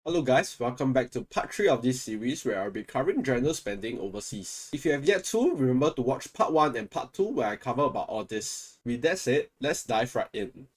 Hello guys, welcome back to part 3 of this series where I'll be covering general spending overseas. If you have yet to, remember to watch part 1 and part 2 where I cover about all this. With that said, let's dive right in.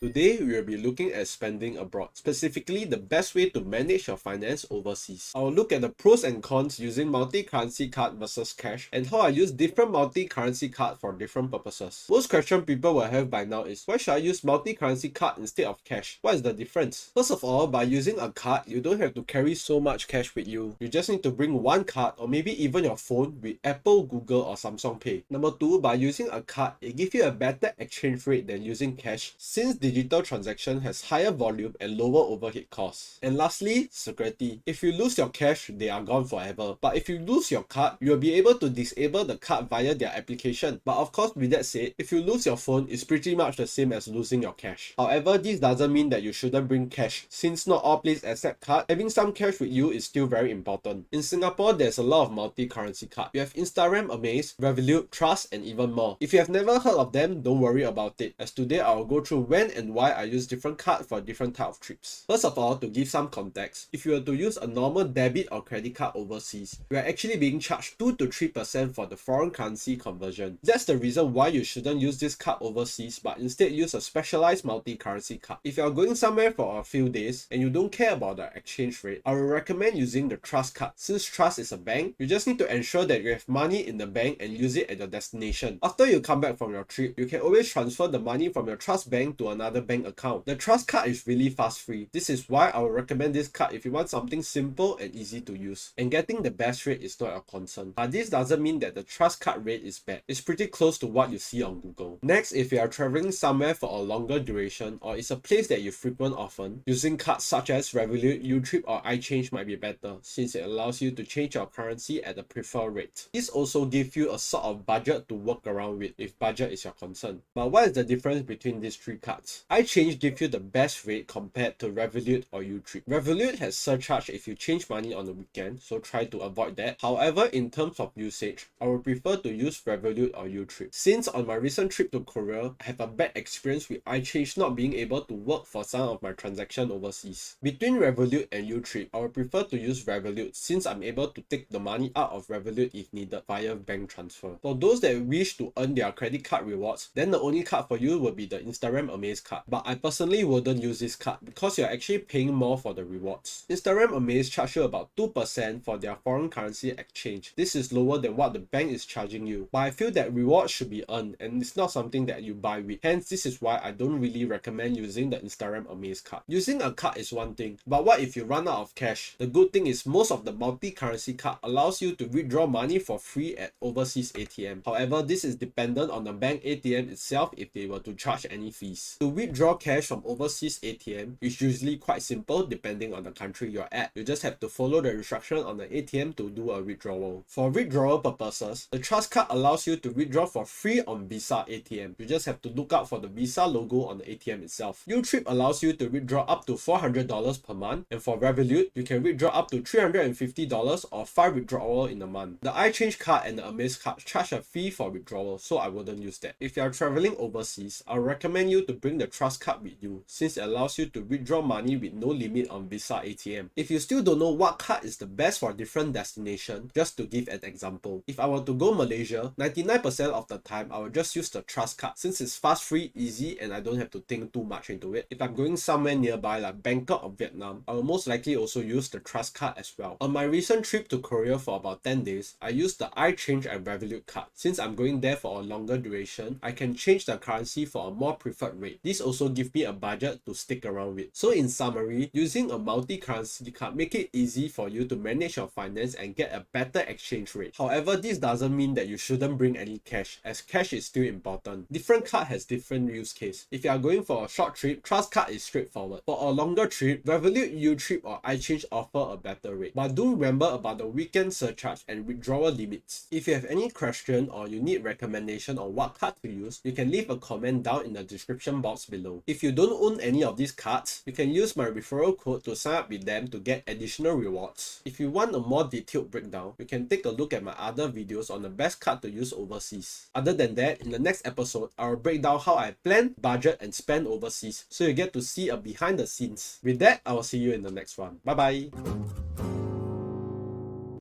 Today, we will be looking at spending abroad, specifically the best way to manage your finance overseas. I will look at the pros and cons using multi-currency card versus cash and how I use different multi-currency cards for different purposes. Most question people will have by now is, why should I use multi-currency card instead of cash? What is the difference? First of all, by using a card, you don't have to carry so much cash with you. You just need to bring one card or maybe even your phone with Apple, Google or Samsung Pay. Number 2, by using a card, it gives you a better exchange rate than using cash since digital transaction has higher volume and lower overhead costs. And lastly, security. If you lose your cash, they are gone forever. But if you lose your card, you will be able to disable the card via their application. But of course, with that said, if you lose your phone, it's pretty much the same as losing your cash. However, this doesn't mean that you shouldn't bring cash. Since not all places accept card, having some cash with you is still very important. In Singapore, there's a lot of multi-currency cards. You have Instagram, Amaze, Revolut, Trust, and even more. If you have never heard of them, don't worry about it, as today I will go through when and why I use different cards for different type of trips. First of all, to give some context, if you were to use a normal debit or credit card overseas, you are actually being charged 2 to 3% for the foreign currency conversion. That's the reason why you shouldn't use this card overseas, but instead use a specialized multi-currency card. If you are going somewhere for a few days and you don't care about the exchange rate, I would recommend using the Trust card. Since Trust is a bank, you just need to ensure that you have money in the bank and use it at your destination. After you come back from your trip, you can always transfer the money from your Trust bank to another bank account. The Trust card is really fast free. This is why I would recommend this card if you want something simple and easy to use. And getting the best rate is not a concern. But this doesn't mean that the Trust card rate is bad. It's pretty close to what you see on Google. Next, if you are traveling somewhere for a longer duration or it's a place that you frequent often, using cards such as Revolut, Utrip or iChange might be better since it allows you to change your currency at the preferred rate. This also gives you a sort of budget to work around with if budget is your concern. But what is the difference between these three cards? iChange gives you the best rate compared to Revolut or Utrip. Revolut has surcharge if you change money on the weekend, so try to avoid that. However, in terms of usage, I would prefer to use Revolut or Utrip. Since on my recent trip to Korea, I have a bad experience with iChange not being able to work for some of my transactions overseas. Between Revolut and Utrip, I would prefer to use Revolut since I'm able to take the money out of Revolut if needed via bank transfer. For those that wish to earn their credit card rewards, then the only card for you will be the Instagram Amaze card. But I personally wouldn't use this card because you're actually paying more for the rewards. Instagram Amaze charge you about 2% for their foreign currency exchange. This is lower than what the bank is charging you, but I feel that rewards should be earned and it's not something that you buy with. Hence, this is why I don't really recommend using the Instagram Amaze card. Using a card is one thing, but what if you run out of cash? The good thing is most of the multi-currency card allows you to withdraw money for free at overseas ATM. However, this is dependent on the bank ATM itself if they were to charge any fees. To withdraw cash from overseas ATM is usually quite simple depending on the country you're at. You just have to follow the instruction on the ATM to do a withdrawal. For withdrawal purposes, the Trust card allows you to withdraw for free on Visa ATM. You just have to look out for the Visa logo on the ATM itself. Utrip allows you to withdraw up to $400 per month, and for Revolut, you can withdraw up to $350 or 5 withdrawal in a month. The iChange card and the Amaze card charge a fee for withdrawal, so I wouldn't use that. If you are traveling overseas, I would recommend you to bring the Trust card with you since it allows you to withdraw money with no limit on Visa ATM. If you still don't know what card is the best for different destinations, just to give an example, if I were to go Malaysia, 99% of the time I will just use the Trust card since it's fast, free, easy and I don't have to think too much into it. If I'm going somewhere nearby like Bangkok or Vietnam, I will most likely also use the Trust card as well. On my recent trip to Korea for about 10 days, I used the iChange and Revolut card. Since I'm going there for a longer duration, I can change the currency for a more preferred rate. This also gives me a budget to stick around with. So in summary, using a multi-currency card make it easy for you to manage your finance and get a better exchange rate. However, this doesn't mean that you shouldn't bring any cash, as cash is still important. Different card has different use case. If you are going for a short trip, Trust card is straightforward. For a longer trip, Revolut, Utrip or iChange offer a better rate. But do remember about the weekend surcharge and withdrawal limits. If you have any question or you need recommendation on what card to use, you can leave a comment down in the description box box below. If you don't own any of these cards, you can use my referral code to sign up with them to get additional rewards. If you want a more detailed breakdown, you can take a look at my other videos on the best card to use overseas. Other than that, in the next episode, I will break down how I plan, budget and spend overseas, so you get to see a behind the scenes. With that, I will see you in the next one. Bye bye.